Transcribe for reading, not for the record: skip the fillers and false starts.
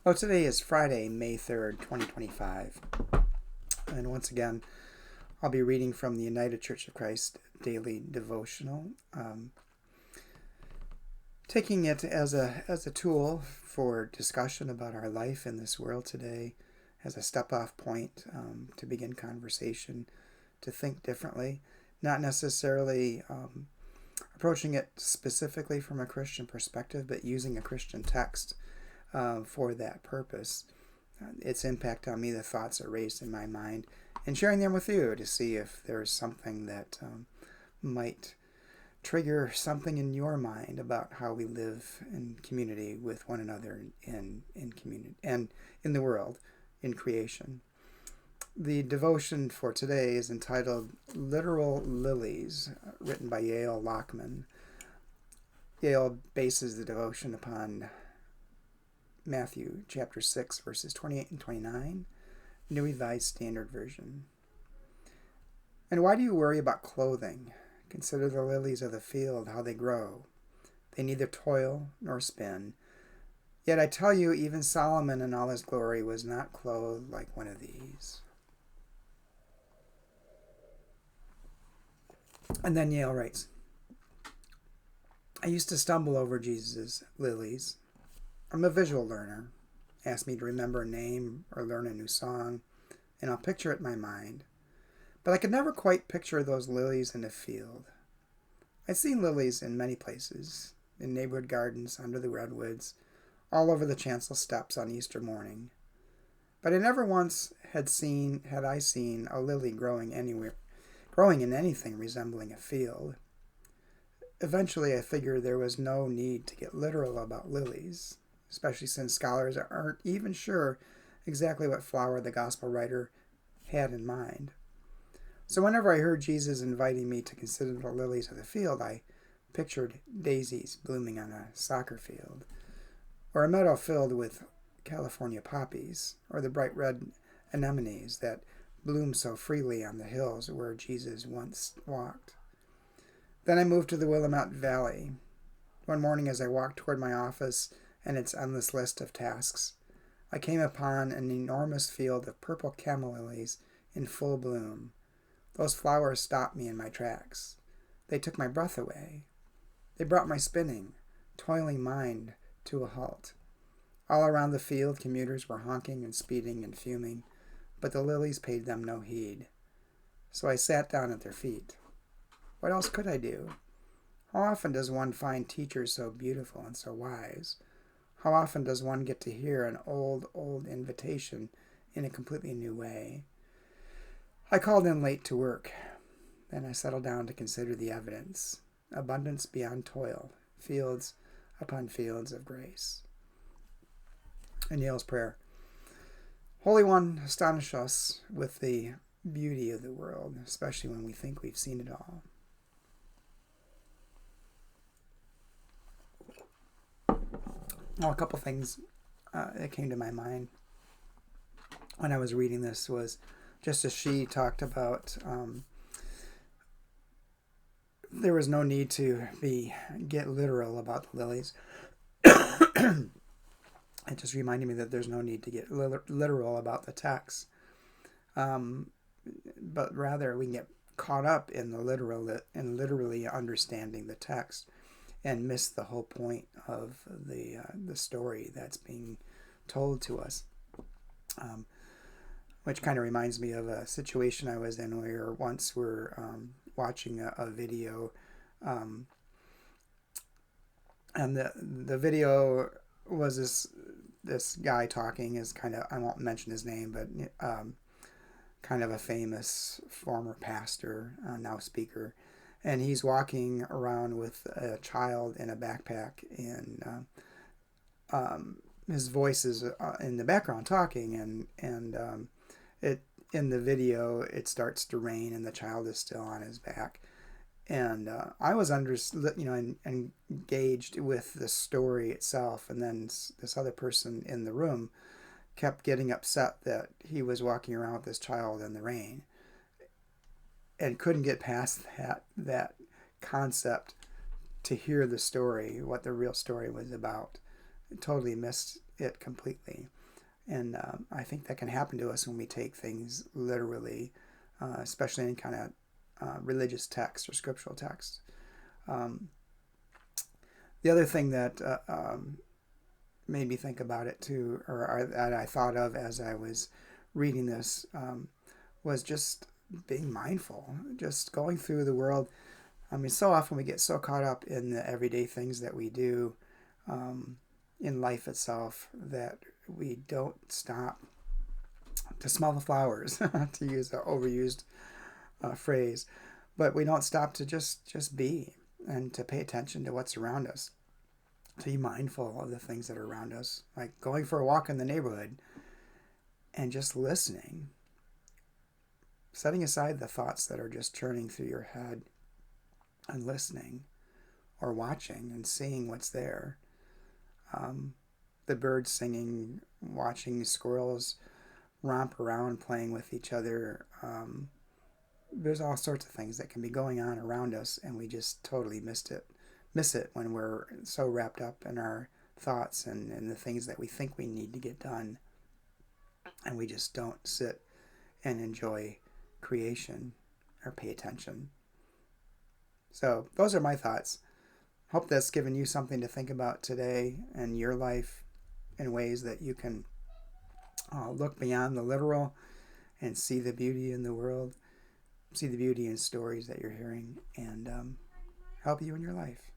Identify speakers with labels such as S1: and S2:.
S1: Well, today is Friday, May 3rd, 2025. And once again, I'll be reading from the United Church of Christ Daily Devotional, taking it as a tool for discussion about our life in this world today, as a step-off point to begin conversation, to think differently, not necessarily approaching it specifically from a Christian perspective, but using a Christian text for that purpose. Its impact on me, the thoughts that raised in my mind, and sharing them with you to see if there's something that might trigger something in your mind about how we live in community with one another in community and in the world, in creation. The devotion for today is entitled Literal Lilies, written by Yael Lockman. Yael bases the devotion upon Matthew chapter 6, verses 28 and 29, New Revised Standard Version. And why do you worry about clothing? Consider the lilies of the field, how they grow. They neither toil nor spin. Yet I tell you, even Solomon in all his glory was not clothed like one of these. And then Yael writes, I used to stumble over Jesus' lilies. I'm a visual learner. Ask me to remember a name or learn a new song, and I'll picture it in my mind. But I could never quite picture those lilies in a field. I've seen lilies in many places, in neighborhood gardens, under the redwoods, all over the chancel steps on Easter morning. But I never once had I seen a lily growing in anything resembling a field. Eventually I figured there was no need to get literal about lilies, especially since scholars aren't even sure exactly what flower the gospel writer had in mind. So whenever I heard Jesus inviting me to consider the lilies of the field, I pictured daisies blooming on a soccer field, or a meadow filled with California poppies, or the bright red anemones that bloom so freely on the hills where Jesus once walked. Then I moved to the Willamette Valley. One morning as I walked toward my office and its endless list of tasks, I came upon an enormous field of purple camomillies in full bloom. Those flowers stopped me in my tracks. They took my breath away. They brought my spinning, toiling mind to a halt. All around the field, commuters were honking and speeding and fuming, but the lilies paid them no heed. So I sat down at their feet. What else could I do? How often does one find teachers so beautiful and so wise? How often does one get to hear an old invitation in a completely new way? I called in late to work. Then I settled down to consider the evidence. Abundance beyond toil, fields upon fields of grace. And Yael's prayer. Holy One, astonish us with the beauty of the world, especially when we think we've seen it all. Well, a couple things that came to my mind when I was reading this was just as she talked about there was no need to get literal about the lilies. It just reminded me that there's no need to get literal about the text, but rather we can get caught up in the literal and literally understanding the text and miss the whole point of the story that's being told to us. Which kind of reminds me of a situation I was in where once we're watching a video, and the video was this guy talking is kind of, I won't mention his name, but kind of a famous former pastor, now speaker, and he's walking around with a child in a backpack, and his voice is in the background talking, and it in the video it starts to rain and the child is still on his back, and I was engaged with the story itself, and then this other person in the room kept getting upset that he was walking around with this child in the rain, and couldn't get past that concept to hear the story, what the real story was about. Totally missed it completely. And I think that can happen to us when we take things literally, especially in kind of religious text or scriptural text. Um, the other thing that made me think about it too, or that I thought of as I was reading this, was just being mindful, just going through the world. I mean, so often we get so caught up in the everyday things that we do in life itself that we don't stop to smell the flowers, to use an overused phrase, but we don't stop to just be and to pay attention to what's around us, to be mindful of the things that are around us, like going for a walk in the neighborhood and just listening, setting aside the thoughts that are just churning through your head and listening or watching and seeing what's there. The birds singing, watching squirrels romp around playing with each other. There's all sorts of things that can be going on around us, and we just totally miss it when we're so wrapped up in our thoughts and the things that we think we need to get done, and we just don't sit and enjoy creation or pay attention. So those are my thoughts. Hope that's given you something to think about today in your life, in ways that you can look beyond the literal and see the beauty in the world, see the beauty in stories that you're hearing, and help you in your life.